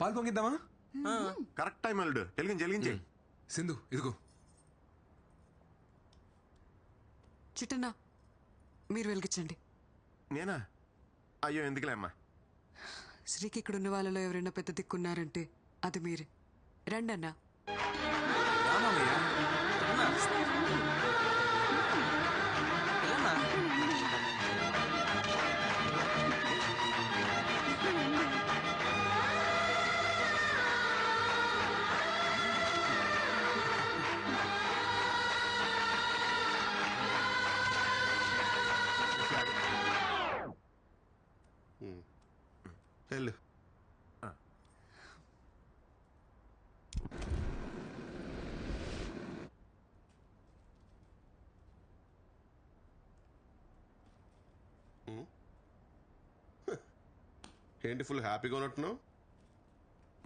పాలు పొంగిద్దామా? Correct time అల్లుడు. వెలిగించే సింధు ఇదిగో. చిట్టన్నా మీరు వెలిగించండి. నేనా? అయ్యో ఎందుకులే అమ్మా. శ్రీకి ఇక్కడ ఉన్న వాళ్ళలో ఎవరైనా పెద్ద దిక్కున్నారంటే అది మీరే. రండి అన్నా. వెళ్ళు. ఏంటి ఫుల్ హ్యాపీగా ఉన్నట్టున్నావు?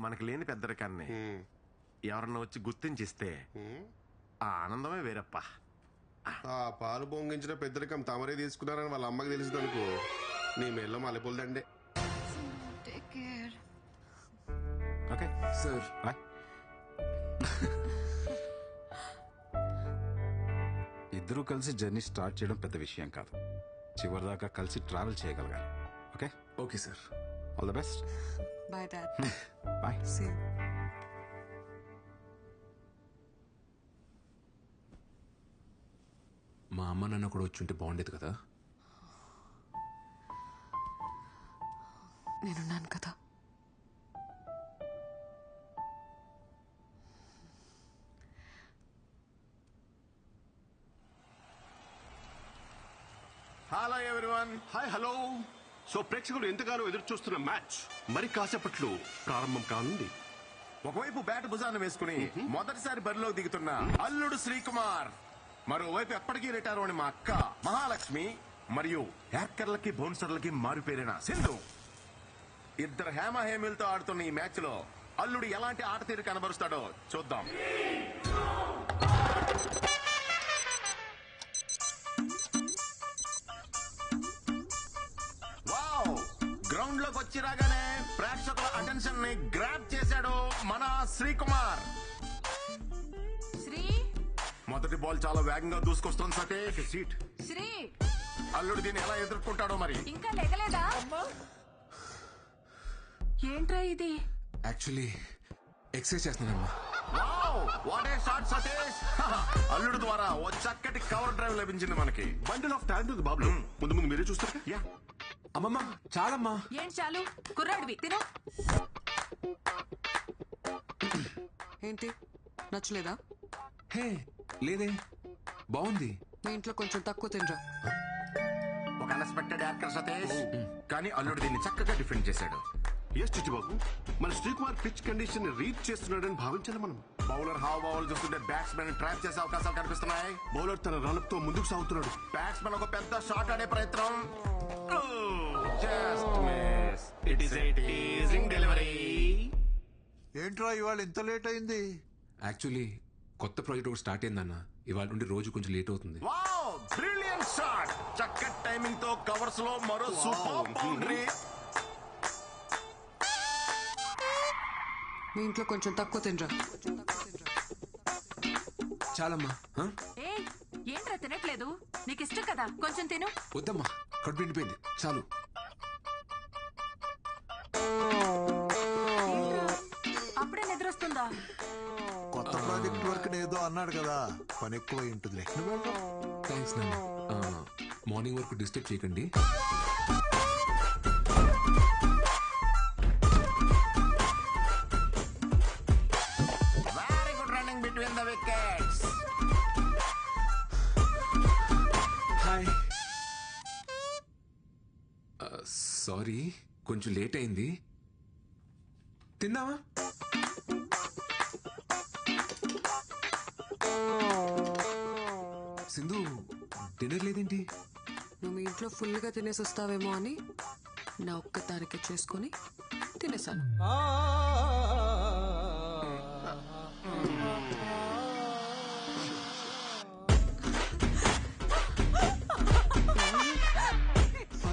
మనకి లేని పెద్దరికాన్ని ఎవరన్నా వచ్చి గుర్తించిస్తే ఆ ఆనందమే వేరప్ప. ఆ పాలు పొంగించిన పెద్దరికం తమరే తీసుకున్నారని వాళ్ళ అమ్మకి తెలిసింది అనుకో, నీ మెల్ల మల్లెపూలదండే. ఓకే సార్ ఇద్దరూ కలిసి జర్నీ స్టార్ట్ చేయడం పెద్ద విషయం కాదు, చివరిదాకా కలిసి ట్రావెల్ చేయగలగాలి. Okay okay sir. All the best. Bye dad. Bye. See. మా అమ్మ నాన్న కూడా వచ్చి ఉంటే బాగుండేది కదా. నేనున్నాను కదా. Hello everyone. Hi hello. So ప్రేక్షకులు ఎంతగానో ఎదురు చూస్తున్న మ్యాచ్ మరి కాసేపట్లో ప్రారంభం కానుంది. ఒకవైపు బ్యాట్ భుజాన్ని వేసుకుని మొదటిసారి బరిలో దిగుతున్న అల్లుడు శ్రీకుమార్, మరోవైపు ఎప్పటికీ రిటైర్ అని మా అక్క మహాలక్ష్మి, మరియు హ్యాకర్లకి బౌన్సర్లకి మారిపోయిన సింధు. ఇద్దరు హేమహేమిలతో ఆడుతున్న ఈ మ్యాచ్ లో అల్లుడు ఎలాంటి ఆట తీరు కనబరుస్తాడో చూద్దాం. గ్రౌండ్ లోకి వచ్చి రాగానే ప్రేక్షకుల అటెన్షన్ ని గ్రాప్ చేశాడు మన శ్రీకుమార్. శ్రీ మొదటి బాల్ చాలా వేగంగా దూసుకొస్తుంది సతీష్. సీట్ శ్రీ అల్లుడు దీన్ని ఎలా ఎదుర్కొంటాడో మరి. ఇంకా లెగలేదా? ఏంట్రా ఇది? యాక్చువల్లీ ఎక్సర్సైజ్ చేస్తున్నానమ్మా. What a shot Satish. అల్లుడు ద్వారా ఓ చక్కటి కవర్ డ్రైవ్ లభించింది మనకి. బండిల్ ఆఫ్ టాలెంట్ ఉంది బాబు. ముందు ముందు మీరే చూస్తారు. యా అమ్మమ్మ చాలమ్మా. ఏంటి చాలు? కుర్రాడివి తిను. ఏంటి నచ్చలేదా? హే లేదే, బాగుంది. మీ ఇంట్లో కొంచెం తక్కువ తినరా. ఒక అన్ఎక్స్పెక్టెడ్ యాక్టర్ సతీష్, కానీ అల్లుడు దీన్ని చక్కగా డిఫెండ్ చేశాడు. ఎస్ చిట్టిబాబు, మన శ్రీకుమార్ పిచ్ కండిషన్ ని రీచ్ చేస్తున్నాడని భావించాలి మనం. బౌలర్ హావభావాలు చూస్తుంటే బ్యాట్స్మెన్ ట్రాప్ చేసే అవకాశాలు కనిపిస్తున్నాయి. బౌలర్ తన రన్అప్ తో ముందుకు సాగుతున్నాడు. బ్యాట్స్మెన్ ఒక పెద్ద షాట్ ఆడే ప్రయత్నం. Just miss. It is a teasing delivery. ఏంట్రా ఇవాళ ఇంత లేట్ అయింది? యాక్చువల్లీ కొత్త ప్రాజెక్ట్ ఒకటి స్టార్ట్ అయిందన్న, ఇవాళ నుండి రోజు కొంచెం లేట్ అవుతుంది. Wow, brilliant shot. చక్కటి టైమింగ్ తో కవర్స్ లో మరో సూపర్ బౌండరీ. మీ ఇంట్లో కొంచెం తక్కువ తినరా. చాలమ్మా. ఏ ఏంట్రా తినట్లేదు? నీకు ఇష్టం కదా, కొంచెం తిను. వద్దమ్మా, కడుపు నిండిపోయింది, చాలు. అప్పుడే నిద్రొస్తుందా? కొత్త ప్రాజెక్ట్ వర్క్ ఏదో అన్నాడు కదా, పని ఎక్కువ ఉంటుందిలే. థ్యాంక్స్ నాన్న. మార్నింగ్ వరకు డిస్టర్బ్ చేయకండి. Very good running between the wickets. Hi. Sorry, కొంచెం లేట్ అయింది. తిందామా? సింధు డిన్నర్ లేదేంటి? నువ్వు మీ ఇంట్లో ఫుల్గా తినేసి వస్తావేమో అని నా ఒక్కదానికే చేసుకొని తినేసాను.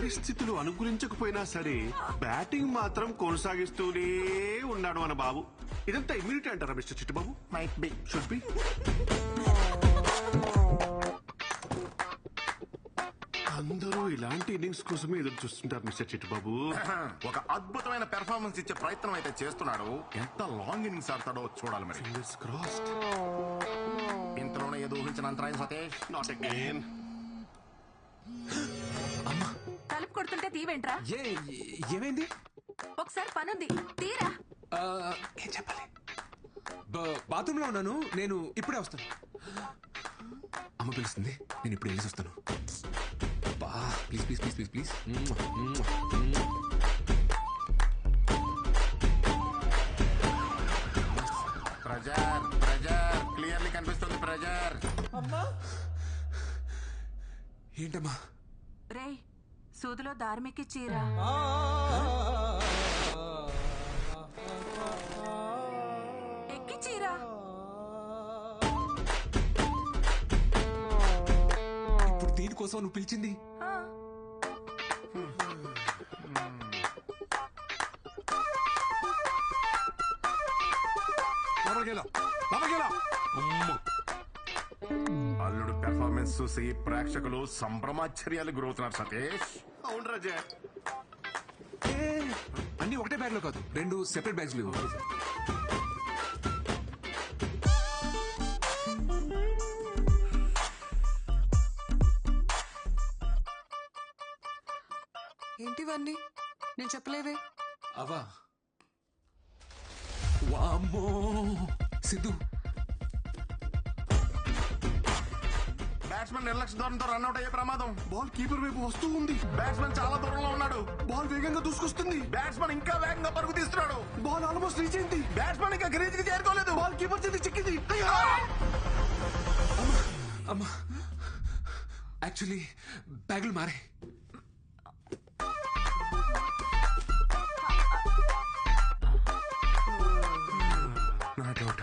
పరిస్థితులు అనుకూలించకపోయినా సరే బ్యాటింగ్ మాత్రం కొనసాగిస్తూనే ఉన్నాడు మన బాబు. ఇదంతా ఇమ్యూనిటీ అంటారా mister Chittubabu? Might be. Should be. అందరూ ఇలాంటి ఇన్నింగ్స్ కోసమే ఎదురు చూస్తుంటారు మిస్టర్ చిట్టుబాబు. ఒక అద్భుతమైన పెర్ఫార్మెన్స్ ఇచ్చే ప్రయత్నం అయితే చేస్తున్నాడు. ఎంత లాంగ్ ఇన్నింగ్స్ ఆడతాడో చూడాలి మరి. Fingers crossed. ఇంతలోనే ఏదో ఊహించిన అంతరాయం సతీష్. Not again. తలుపు కొడుతుంటే తీవేంట్రా? ఏమైంది? ఒకసారి పనుంది, తీరా. ఏం చెప్పాలి? బాత్రూమ్ లో ఉన్నాను, నేను ఇప్పుడే వస్తాను. అమ్మ పిలుస్తుంది, నేను ఇప్పుడు వెళ్ళేసి వస్తాను. Please please please please please. Pressure clearly కనిపిస్తుంది. ప్రెజర్. ఏంటమ్మా? రేయ్, సూదిలో దారిమెక్కి చీరా. ఎక్కి చీరా. ఇప్పుడు దీనికోసం నువ్వు పిలిచింది? అల్లుడు పెర్ఫార్మెన్స్ చూసి ప్రేక్షకులు సంభ్రమాశ్చర్యాలు గురవుతున్నారు సతీష్. అవును రాజా. అన్ని ఒకటే బ్యాగ్ లో కాదు, 2 సెపరేట్ బ్యాగ్స్ లేవు. ఏంటివన్నీ? నేను చెప్పలేవే. అవా వామ్మో సిద్ధు, బ్యాట్స్మెన్ నిర్లక్ష్య ధోరణితో రన్అట్ అయ్యే ప్రమాదం. బాల్ కీపర్ వైపు వస్తూ ఉంది. బ్యాట్స్మెన్ చాలా దూరంలో ఉన్నాడు. బాల్ వేగంగా దూసుకొస్తుంది. బ్యాట్స్మెన్ ఇంకా వేగంగా పరుగు తీస్తున్నాడు. బాల్ ఆల్మోస్ట్ రీచ్ అయింది. బ్యాట్స్మెన్ ఇంకా క్రీజ్ కి చేరుకోలేదు. బాల్ కీపర్ చేతి చిక్కింది. అమ్మా యాక్చువల్లీ బ్యాగులు మారే. నా డౌట్.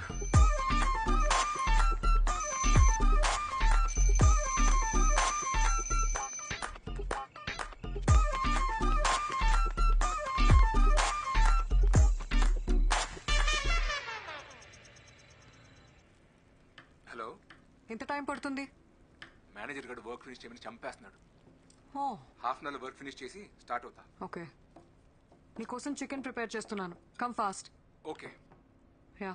హలో, ఎంత టైం పడుతుంది? మేనేజర్ గడు వర్క్ ఫినిష్ చేయమని చంపేస్తున్నాడు. ఓ half an hour work finish చేసి స్టార్ట్ అవుతా. ఓకే, నీకోసం చికెన్ ప్రిపేర్ చేస్తున్నాను. Come fast. Okay. Yeah.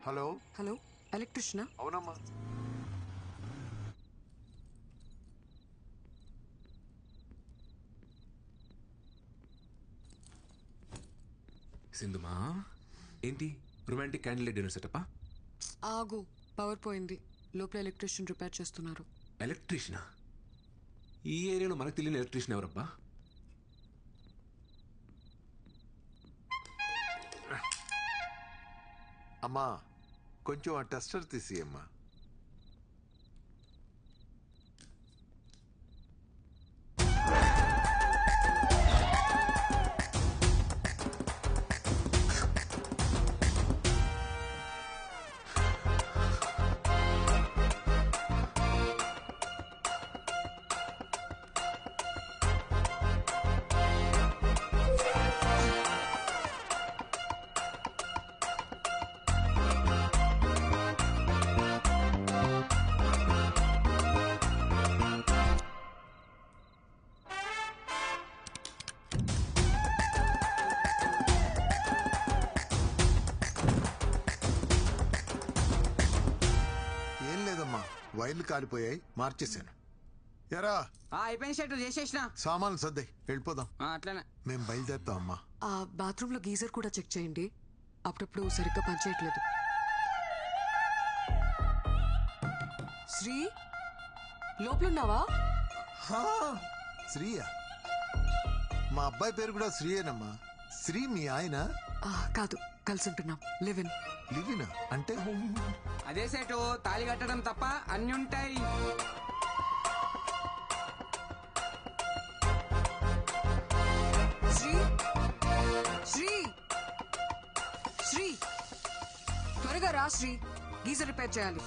Hello. Hello, ఎలక్ట్రిషనా? అవునమ్మా. సింధుమా, ఏంటి రొమాంటిక్ క్యాండిల్ డిన్నర్ సెటప్పా? ఆగు, పవర్ పోయింది. లోపల ఎలక్ట్రిషియన్ రిపేర్ చేస్తున్నారు. ఎలక్ట్రీషియనా? ఈ ఏరియాలో మనకు తెలియని ఎలక్ట్రీషియన్ ఎవరబ్బా? అమ్మా, కొంచెం ఆ టెస్టర్ తీసి అమ్మా. వైర్లు కాలిపోయాయి, మార్చేశాను. ఎరా అయిపోయిన షర్టు చేసేసిన సామాన్లు సర్దాయి, వెళ్ళిపోదాం. అట్లనే మేము బయలుదేరుతాం అమ్మా. ఆ బాత్రూమ్ లో గీజర్ కూడా చెక్ చేయండి, అప్పుడప్పుడు సరిగ్గా పనిచేయట్లేదు. శ్రీ, లోపలున్నావా? శ్రీయా? మా అబ్బాయి పేరు కూడా శ్రీయేనమ్మా. శ్రీ మీ ఆయన? కాదు, కలిసి ఉంటున్నాం. లివిన్. లివినా అంటే? అదే సేటు తాళి కట్టడం తప్ప అన్ని ఉంటాయి. శ్రీ శ్రీ శ్రీ త్వరగా రా శ్రీ, గీజర్ రిపేర్ చేయాలి.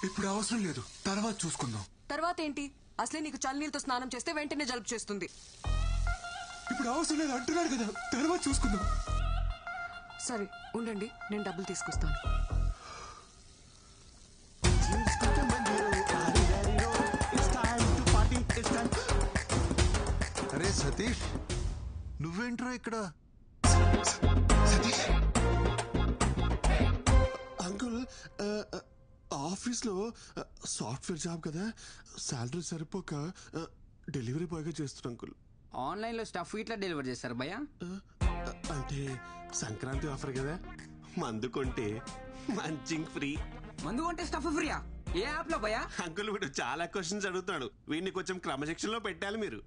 ఇప్పుడు అవసరం లేదు, తర్వాత చూసుకుందాం. తర్వాత ఏంటి? అసలే నీకు చల్లనీళ్ళతో స్నానం చేస్తే వెంటనే జలుబు చేస్తుంది. ఇప్పుడు అవసరం లేదు అంటున్నాడు కదా, తర్వాత చూసుకుందాం. సరే ఉండండి, నేను డబ్బులు తీసుకొస్తాను. అరే సతీష్, నువ్వేంట్రా ఇక్కడ? సతీష్, అంకుల్ ఆఫీస్ లో సాఫ్ట్వేర్ జాబ్ కదా, శాలరీ సరిపోక డెలివరీ బాయ్ గా చేస్తున్నా అంకుల్. ఆన్లైన్ లో స్టఫ్ ఇట్లా డెలివర్ చేస్తారు భయ్యా. అంటే సంక్రాంతి ఆఫర్ కదా, మందు కొంటే మంచింగ్ ఫ్రీ. మందు కొంటే స్టఫ్ ఫ్రీయా? ఏ యాప్ లో భయ్యా? అంకుల్ వీడు చాలా క్వశ్చన్స్ అడుగుతున్నాడు, వీడిని కొంచెం క్రమశిక్షణ లో పెట్టాలి మీరు.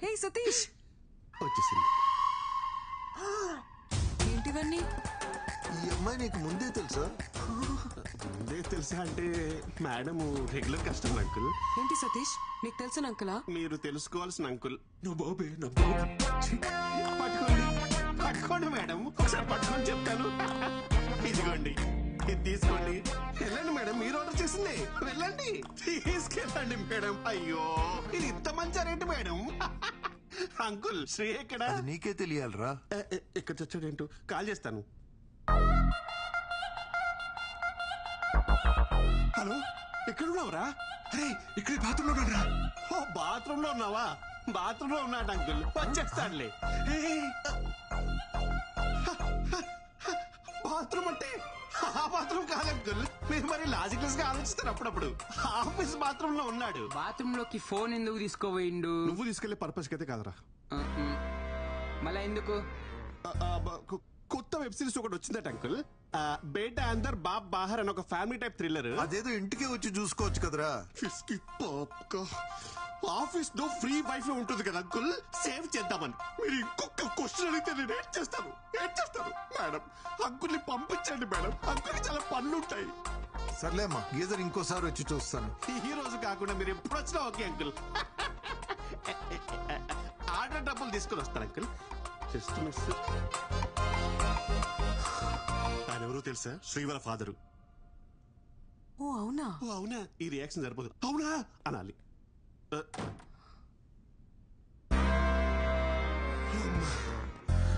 హే సతీష్, వచ్చేసింది. ఏంటివన్నీ? ఈ అమ్మాయి నీకు ముందే తెలుసా? ముందే తెలుసా అంటే మేడం రెగ్యులర్ కస్టమర్ అంకుల్. ఏంటి సతీష్, నీకు తెలిసిన అంకులా? మీరు తెలుసుకోవాల్సిన అంకుల్. నా బాబే, నా బాబే. పట్టుకోండి పట్టుకోండి మేడం, ఒకసారి పట్టుకొని చెప్తాను. ఇదిగోండి, ఇది తీసుకోండి. వెళ్ళండి మేడం, మీరు ఆర్డర్ చేసింది. వెళ్ళండి, తీసుకెళ్ళండి మేడం. అయ్యో, ఇది ఇంత మంచి రేటు మేడం. అంకుల్ శ్రీ ఎక్కడ? అది నీకే తెలియాలరా. ఎక్కడ చచ్చాడేంటో, కాల్ చేస్తాను. హలో, ఎక్కడున్నావురా? అరే ఇక్కడ బాత్రూంలో ఉన్నాడురా. ఓ బాత్రూమ్ లో ఉన్నావా? బాత్రూమ్ లో ఉన్నాడు అంకుల్, వచ్చేస్తాడులే. బాత్రూమ్ అంటే ఆ బాత్రూమ్ కాదు అంకుల్, మీరు మరి లాజికల్స్ గా ఆలోచిస్తారు అప్పుడప్పుడు. ఆఫీస్ బాత్రూమ్ లో ఉన్నాడు. బాత్రూమ్ లోకి ఫోన్ ఎందుకు తీసుకోపోయిండు? నువ్వు తీసుకెళ్లే పర్పస్ అయితే కాదురా. మళ్ళా ఎందుకు? కొత్త వెబ్ సిరీస్ ఒకటి వచ్చిందట అంకుల్, బేటా అందర్ బాబ్ బాహర్ అని ఒక ఫ్యామిలీ టైప్ థ్రిల్లర్. అదేదో ఇంటికే వచ్చి చూసుకోవచ్చు కదరా. ఆఫీస్ లో ఫ్రీ వైఫై ఉంటుంది కదా అంకుల్, సేవ్ చేద్దామని. మీరు ఇంకొక క్వశ్చన్ అడిగితే నేను ఏం చేస్తాను మేడం. అంకుల్ని పంపించండి మేడం, అంకుల్కి చాలా పనులు ఉంటాయి. సర్లేమ్మా, గీజర్ ఇంకోసారి వచ్చి చూస్తాను. ఈ రోజు కాకుండా మీరు ఎప్పుడు వచ్చినా ఓకే అంకుల్. ఆర్డర్ డబ్బులు తీసుకొని వస్తాను అంకుల్. Just miss. ఆయన ఎవరో తెలుసా? శ్రీవర ఫాదరు. ఓ అవునా? ఓ అవునా, ఈ రియాక్షన్ సరిపోదు, అవునా అనాలి.